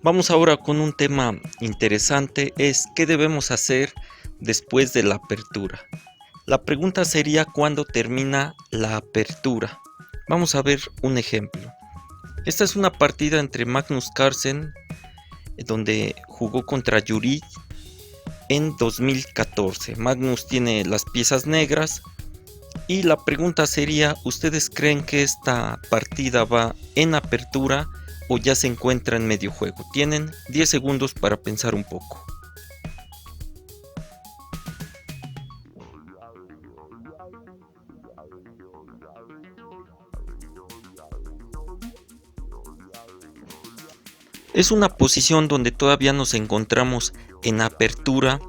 Vamos ahora con un tema interesante, es ¿qué debemos hacer después de la apertura? La pregunta sería ¿cuándo termina la apertura? Vamos a ver un ejemplo. Esta es una partida entre Magnus Carlsen, donde jugó contra Yuri en 2014. Magnus tiene las piezas negras y la pregunta sería, ¿ustedes creen que esta partida va en apertura o ya se encuentra en medio juego? Tienen 10 segundos para pensar un poco. Es una posición donde todavía nos encontramos en apertura.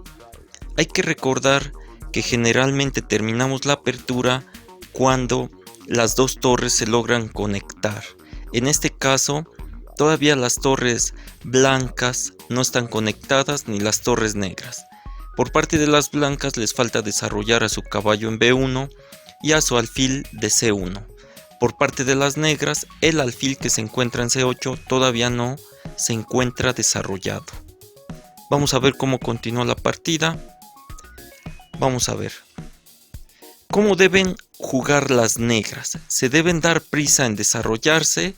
Hay que recordar que generalmente terminamos la apertura cuando las dos torres se logran conectar. En este caso, todavía las torres blancas no están conectadas ni las torres negras. Por parte de las blancas les falta desarrollar a su caballo en B1 y a su alfil de C1. Por parte de las negras, el alfil que se encuentra en C8 todavía no se encuentra desarrollado. Vamos a ver cómo continúa la partida. Vamos a ver. ¿Cómo deben jugar las negras? ¿Se deben dar prisa en desarrollarse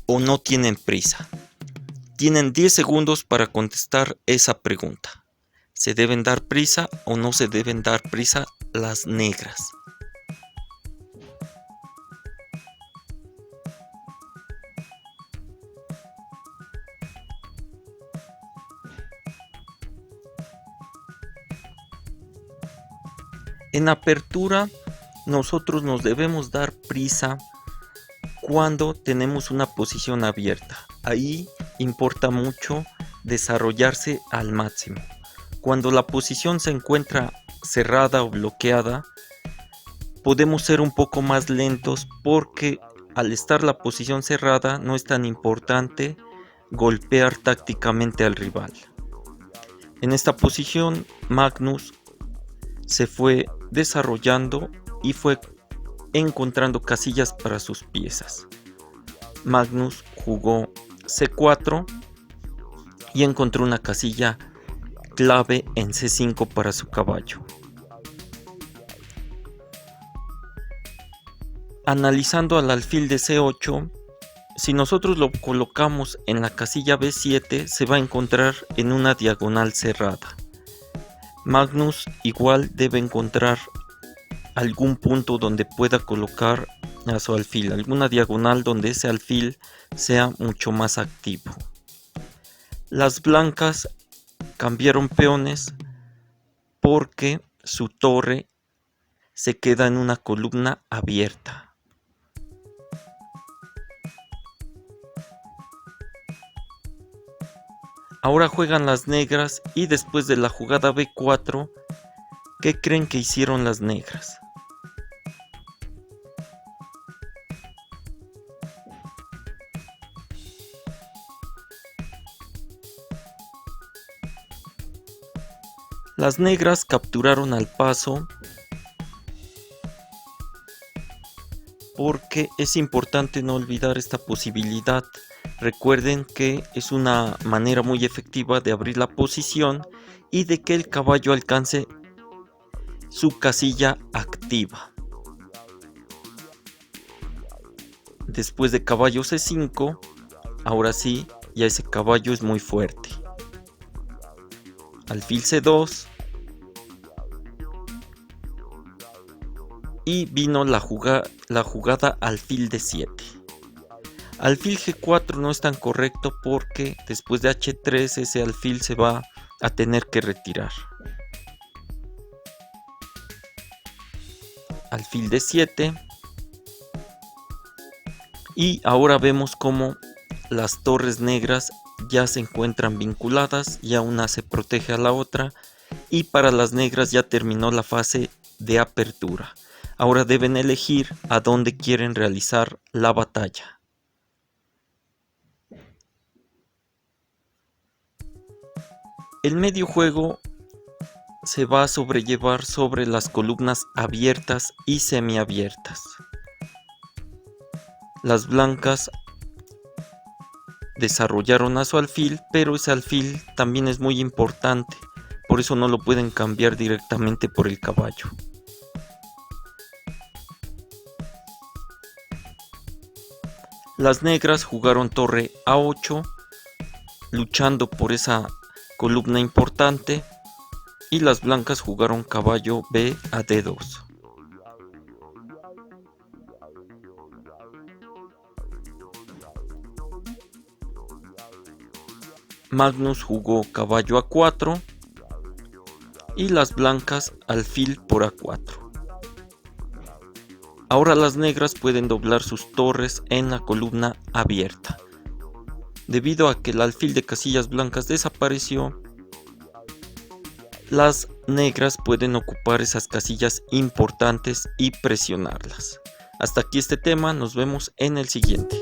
o no tienen prisa? Tienen 10 segundos para contestar esa pregunta. ¿Se deben dar prisa o no se deben dar prisa las negras? En apertura, nosotros nos debemos dar prisa cuando tenemos una posición abierta. Ahí importa mucho desarrollarse al máximo. Cuando la posición se encuentra cerrada o bloqueada, podemos ser un poco más lentos porque al estar la posición cerrada no es tan importante golpear tácticamente al rival. En esta posición, Magnus se fue desarrollando y fue encontrando casillas para sus piezas. Magnus jugó C4 y encontró una casilla clave en C5 para su caballo. Analizando al alfil de C8, si nosotros lo colocamos en la casilla B7, se va a encontrar en una diagonal cerrada. Magnus igual debe encontrar algún punto donde pueda colocar a su alfil, alguna diagonal donde ese alfil sea mucho más activo. Las blancas cambiaron peones porque su torre se queda en una columna abierta. Ahora juegan las negras y después de la jugada B4, ¿qué creen que hicieron las negras? Las negras capturaron al paso porque es importante no olvidar esta posibilidad. Recuerden que es una manera muy efectiva de abrir la posición y de que el caballo alcance su casilla activa. Después de caballo C5, ahora sí, ya ese caballo es muy fuerte. Alfil C2 y vino la jugada alfil D7. Alfil G4 no es tan correcto porque después de H3 ese alfil se va a tener que retirar. Alfil D7 y ahora vemos cómo las torres negras ya se encuentran vinculadas, ya una se protege a la otra y para las negras ya terminó la fase de apertura. Ahora deben elegir a dónde quieren realizar la batalla. El medio juego se va a sobrellevar sobre las columnas abiertas y semiabiertas. Las blancas desarrollaron a su alfil, pero ese alfil también es muy importante, por eso no lo pueden cambiar directamente por el caballo. Las negras jugaron torre A8, luchando por esa columna importante, y las blancas jugaron caballo B a D2. Magnus jugó caballo A4 y las blancas alfil por A4. Ahora las negras pueden doblar sus torres en la columna abierta. Debido a que el alfil de casillas blancas desapareció, las negras pueden ocupar esas casillas importantes y presionarlas. Hasta aquí este tema, nos vemos en el siguiente.